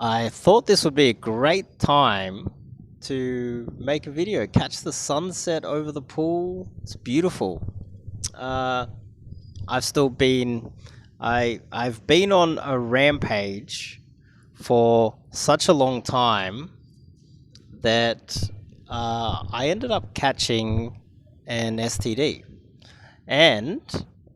I thought this would be a great time to make a video. Catch the sunset over the pool. It's beautiful. Uh, I've still been, I've been on a rampage for such a long time that I ended up catching an STD, and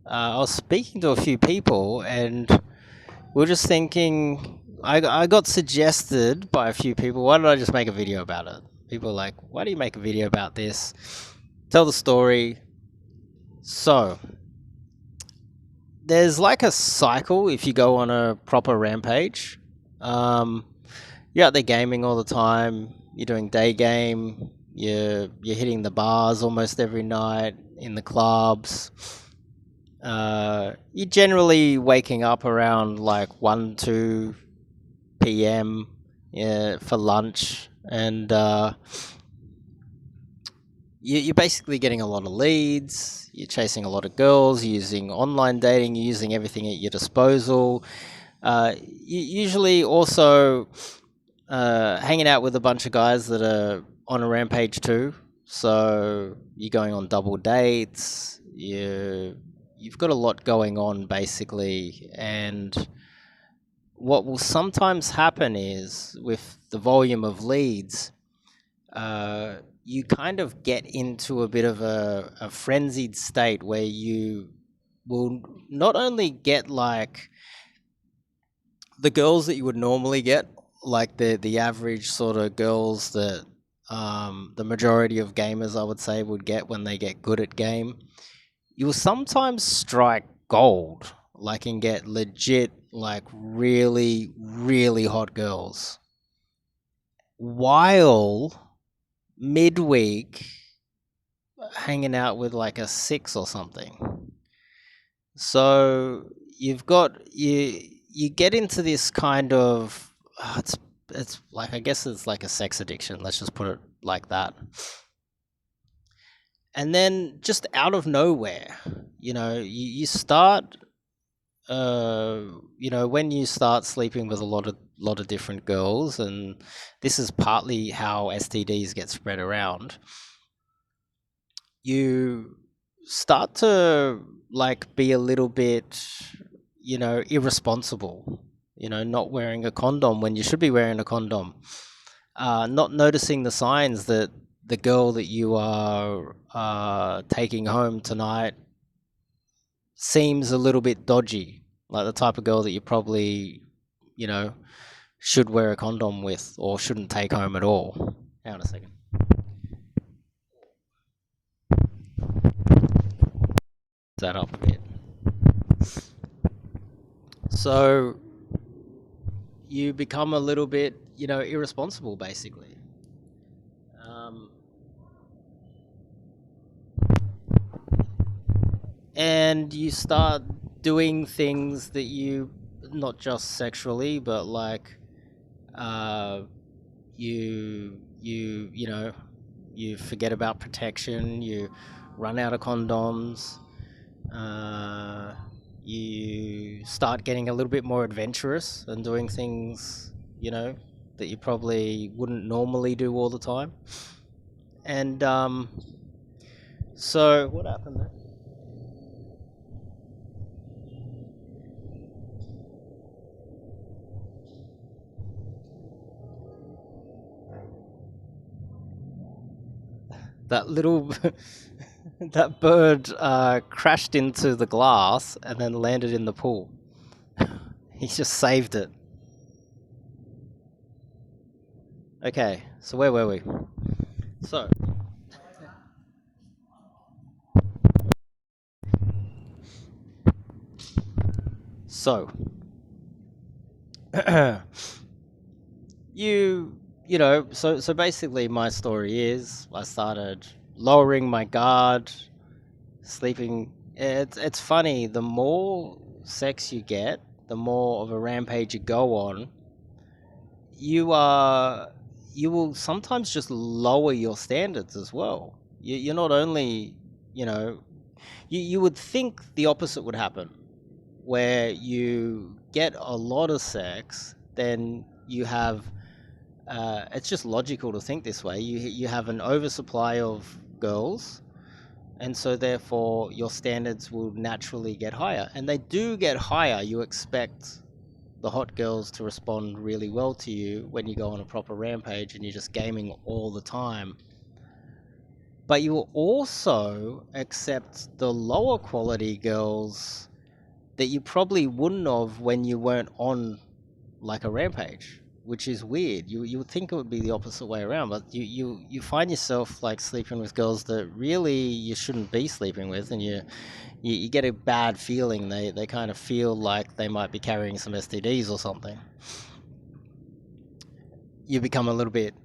I was speaking to a few people, and we are just thinking. I got suggested by a few people, why don't I just make a video about it? People are like, why do you make a video about this? Tell the story. So, there's like a cycle if you go on a proper rampage. Um, you're out there gaming all the time. You're doing day game. You're hitting the bars almost every night in the clubs. You're generally waking up around like 1-2 p.m. For lunch, and you're basically getting a lot of leads. You're chasing a lot of girls. You're using online dating. You're using everything at your disposal. You usually also hanging out with a bunch of guys that are on a rampage too. So you're going on double dates. You've got a lot going on basically, and what will sometimes happen is with the volume of leads, you kind of get into a bit of a frenzied state where you will not only get like the girls that you would normally get, like the average sort of girls that the majority of gamers, I would say, would get when they get good at game. You will sometimes strike gold, like, and get legit, like, really, really hot girls, while midweek hanging out with like a six or something. So you get into this kind of it's like, I guess it's like a sex addiction. Let's just put it like that. And then just out of nowhere, you start when you start sleeping with a lot of different girls, and this is partly how STDs get spread around. You start to like be a little bit, irresponsible. Not wearing a condom when you should be wearing a condom. Not noticing the signs that the girl that you are taking home tonight seems a little bit dodgy, like the type of girl that you probably, should wear a condom with or shouldn't take home at all. Hang on a second. That up a bit. So you become a little bit, irresponsible, basically. And you start doing things that you, not just sexually, but like, you forget about protection. You run out of condoms. You start getting a little bit more adventurous and doing things, that you probably wouldn't normally do all the time. And so what happened there? That little that bird crashed into the glass and then landed in the pool. He just saved it. Okay, so where were we? So, so so basically my story is I started lowering my guard, sleeping. It's funny, the more sex you get, the more of a rampage you go on, you will sometimes just lower your standards as well. You're not only, you know, you would think the opposite would happen, where you get a lot of sex, then you have it's just logical to think this way. You have an oversupply of girls, and so therefore your standards will naturally get higher, and they do get higher. You expect the hot girls to respond really well to you when you go on a proper rampage and you're just gaming all the time. But you will also accept the lower quality girls that you probably wouldn't have when you weren't on like a rampage, which is weird. You would think it would be the opposite way around, but you find yourself like sleeping with girls that really you shouldn't be sleeping with, and you get a bad feeling. They kind of feel like they might be carrying some STDs or something. You become a little bit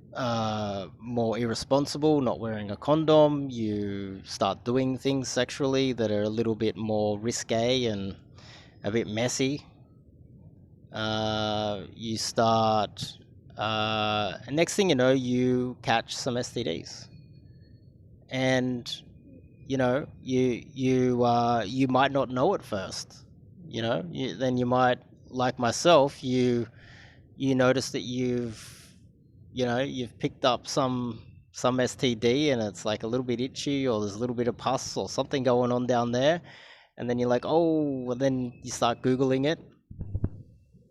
more irresponsible, not wearing a condom. You start doing things sexually that are a little bit more risque and a bit messy. You start, next thing you know, you catch some STDs, and you might not know it first. Then you might, like myself, you notice that you've picked up some STD, and it's like a little bit itchy, or there's a little bit of pus or something going on down there, and then you're like, oh, and then you start Googling it.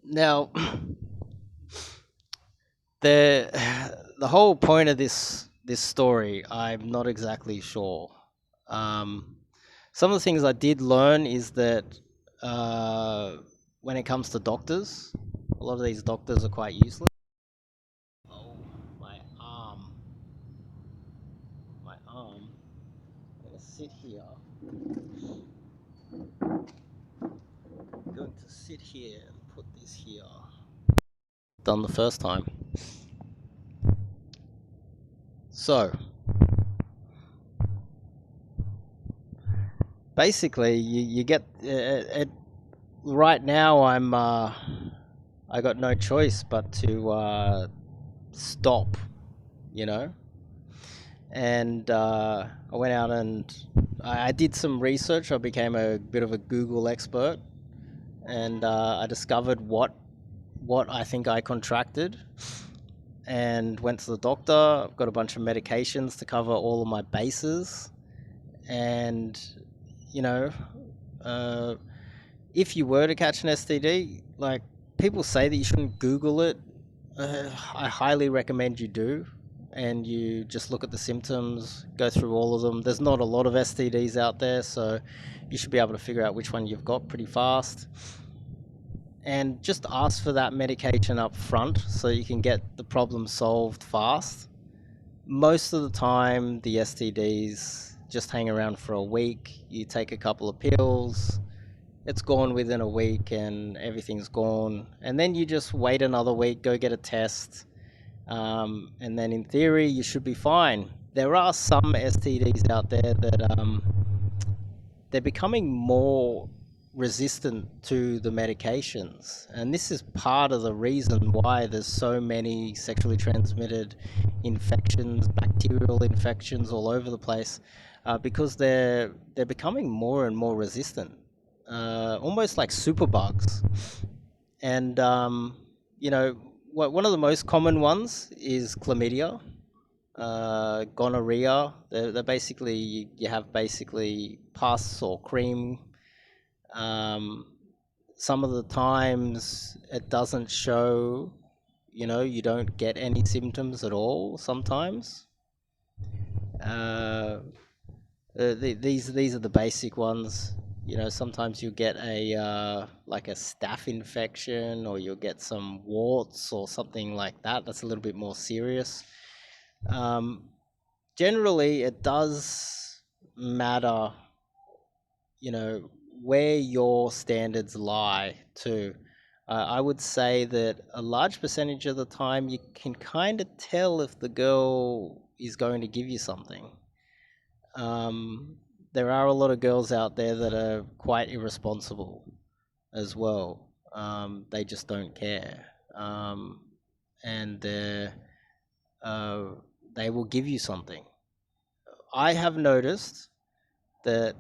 Now, the the whole point of this story, I'm not exactly sure. Um, some of the things I did learn is that when it comes to doctors, a lot of these doctors are quite useless. Oh, my arm, my arm. I'm gonna sit here. I'm going to sit here and put this here. Done the first time. So, basically, you get it. Right now, I got no choice but to stop, you know. And I went out and I did some research. I became a bit of a Google expert, and I discovered what I think I contracted, and went to the doctor. I've got a bunch of medications to cover all of my bases, and you know, uh, if you were to catch an STD, like people say that you shouldn't Google it, I highly recommend you do. And you just look at the symptoms, go through all of them. There's not a lot of STDs out there, so you should be able to figure out which one you've got pretty fast. And just ask for that medication up front so you can get the problem solved fast. Most of the time, the STDs just hang around for a week. You take a couple of pills, it's gone within a week and everything's gone. And then you just wait another week, go get a test. And then in theory, you should be fine. There are some STDs out there that they're becoming more resistant to the medications. And this is part of the reason why there's so many sexually transmitted infections, bacterial infections all over the place, because they're becoming more and more resistant, almost like superbugs. And one of the most common ones is chlamydia, gonorrhea. They're basically, you have basically pus or cream. Um, some of the times it doesn't show. You don't get any symptoms at all. Sometimes. These are the basic ones. Sometimes you get a like a staph infection, or you'll get some warts or something like that. That's a little bit more serious. Um, Generally, it does matter, where your standards lie too. I would say that a large percentage of the time you can kind of tell if the girl is going to give you something. Um, there are a lot of girls out there that are quite irresponsible as well. They just don't care, and uh, they will give you something. I have noticed that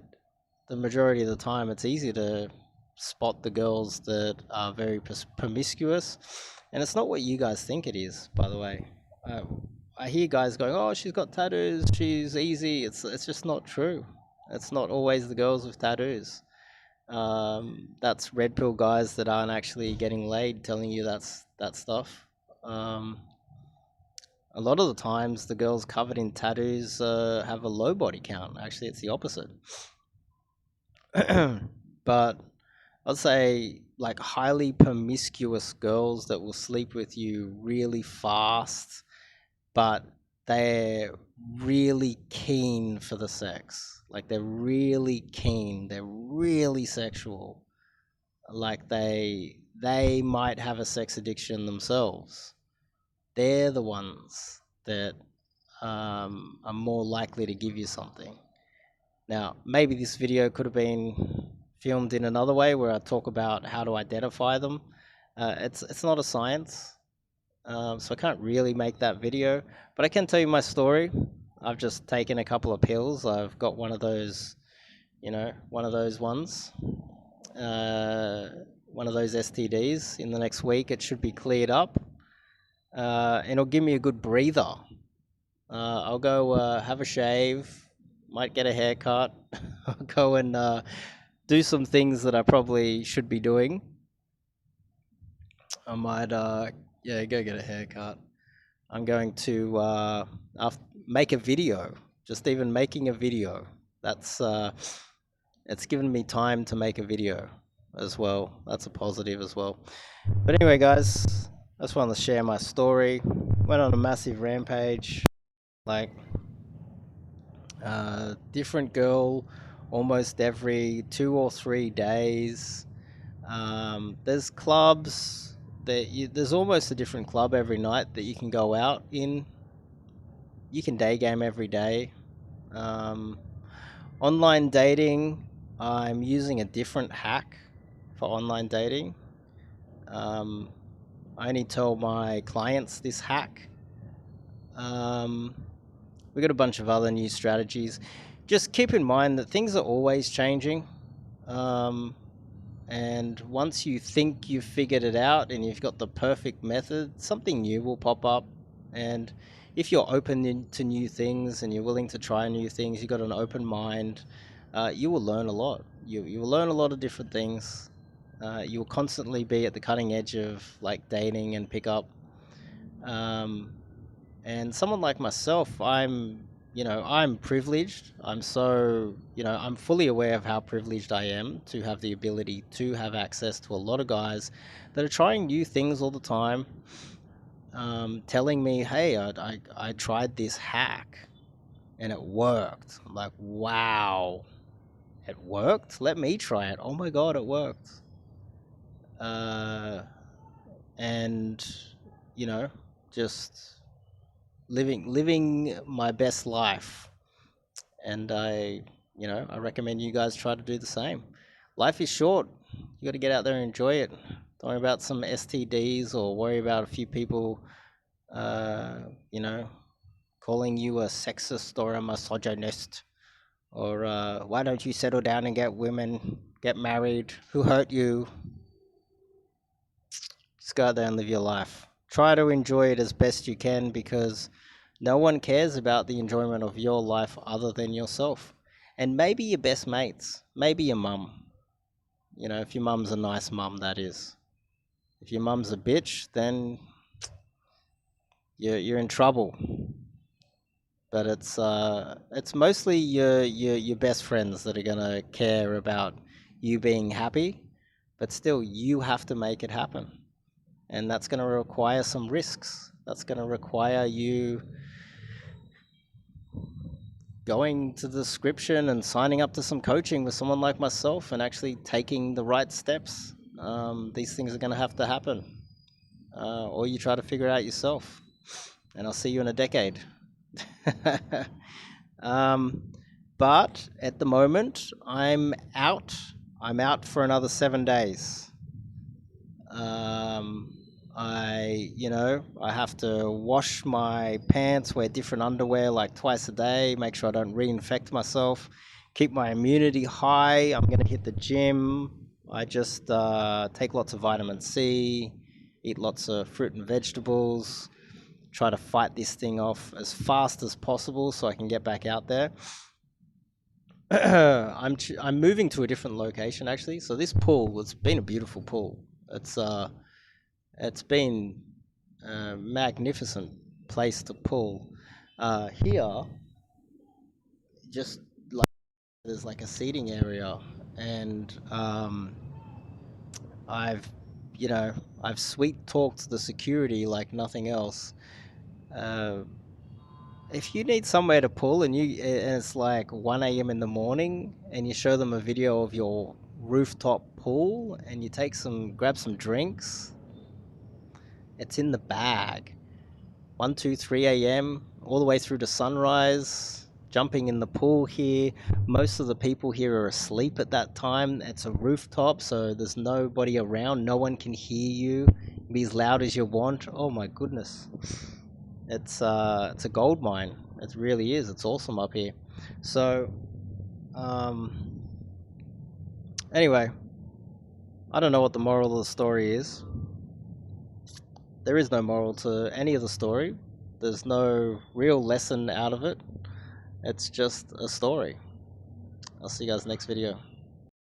the majority of the time it's easy to spot the girls that are very promiscuous, and it's not what you guys think it is, by the way. uh, I hear guys going, "Oh, she's got tattoos, she's easy." It's just not true. It's not always the girls with tattoos. That's red pill guys that aren't actually getting laid telling you that stuff. um, a lot of the times the girls covered in tattoos have a low body count. Actually, it's the opposite. But I'd say like highly promiscuous girls that will sleep with you really fast, but they're really keen for the sex. Like they're really keen. They're really sexual. Like they might have a sex addiction themselves. They're the ones that are more likely to give you something. Now, maybe this video could have been filmed in another way where I talk about how to identify them. It's not a science, so I can't really make that video, but I can tell you my story. I've just taken a couple of pills. I've got one of those, one of those ones, uh, one of those STDs. In the next week, it should be cleared up, and it'll give me a good breather. I'll go have a shave, might get a haircut. I'll go and do some things that I probably should be doing. I might, yeah, go get a haircut. I'm going to make a video. Just even making a video. That's it's given me time to make a video as well. That's a positive as well. But anyway, guys, I just wanted to share my story. Went on a massive rampage. Like, different girl almost every 2 or 3 days. There's clubs there's almost a different club every night that you can go out in. You can day game every day. Um, Online dating, I'm using a different hack for online dating. Um, I only tell my clients this hack. We got a bunch of other new strategies. Just keep in mind that things are always changing. And once you think you've figured it out and you've got the perfect method, something new will pop up. And if you're open to new things and you're willing to try new things, you've got an open mind, you will learn a lot. You will learn a lot of different things. You will constantly be at the cutting edge of like dating and pickup. And someone like myself, I'm privileged. I'm fully aware of how privileged I am to have the ability to have access to a lot of guys that are trying new things all the time, telling me, "Hey, I tried this hack and it worked." I'm like, "Wow, it worked? Let me try it. Oh my God, it worked." And just living my best life. And I recommend you guys try to do the same. Life is short. You got to get out there and enjoy it. Don't worry about some STDs or worry about a few people, uh, you know, calling you a sexist or a misogynist, or why don't you settle down and get women, get married? Who hurt you? Just go out there and live your life. Try to enjoy it as best you can, because no one cares about the enjoyment of your life other than yourself. And maybe your best mates, maybe your mum. If your mum's a nice mum, that is. If your mum's a bitch, then you're in trouble. But it's mostly your best friends that are gonna care about you being happy. But still, you have to make it happen. And that's going to require some risks. That's going to require you going to the description and signing up to some coaching with someone like myself and actually taking the right steps. These things are going to have to happen. Or you try to figure it out yourself. And I'll see you in a decade. But at the moment, I'm out. I'm out for another 7 days. I have to wash my pants, wear different underwear like twice a day, make sure I don't reinfect myself, keep my immunity high. I'm going to hit the gym, I just take lots of vitamin C, eat lots of fruit and vegetables, try to fight this thing off as fast as possible so I can get back out there. I'm moving to a different location actually. So this pool, it's been a beautiful pool. It's been a magnificent place to pool. Here, just like there's like a seating area, and I've you know I've sweet talked the security like nothing else. Uh, if you need somewhere to pull and it's like 1 a.m. in the morning and you show them a video of your rooftop pool and you grab some drinks, it's in the bag. 1, 2, 3 a.m. all the way through to sunrise, jumping in the pool here. Most of the people here are asleep at that time. It's a rooftop, so there's nobody around. No one can hear you. Be as loud as you want. Oh my goodness. It's a gold mine. It really is. It's awesome up here. So um anyway, I don't know what the moral of the story is. There is no moral to any of the story. There's no real lesson out of it. It's just a story. I'll see you guys next video.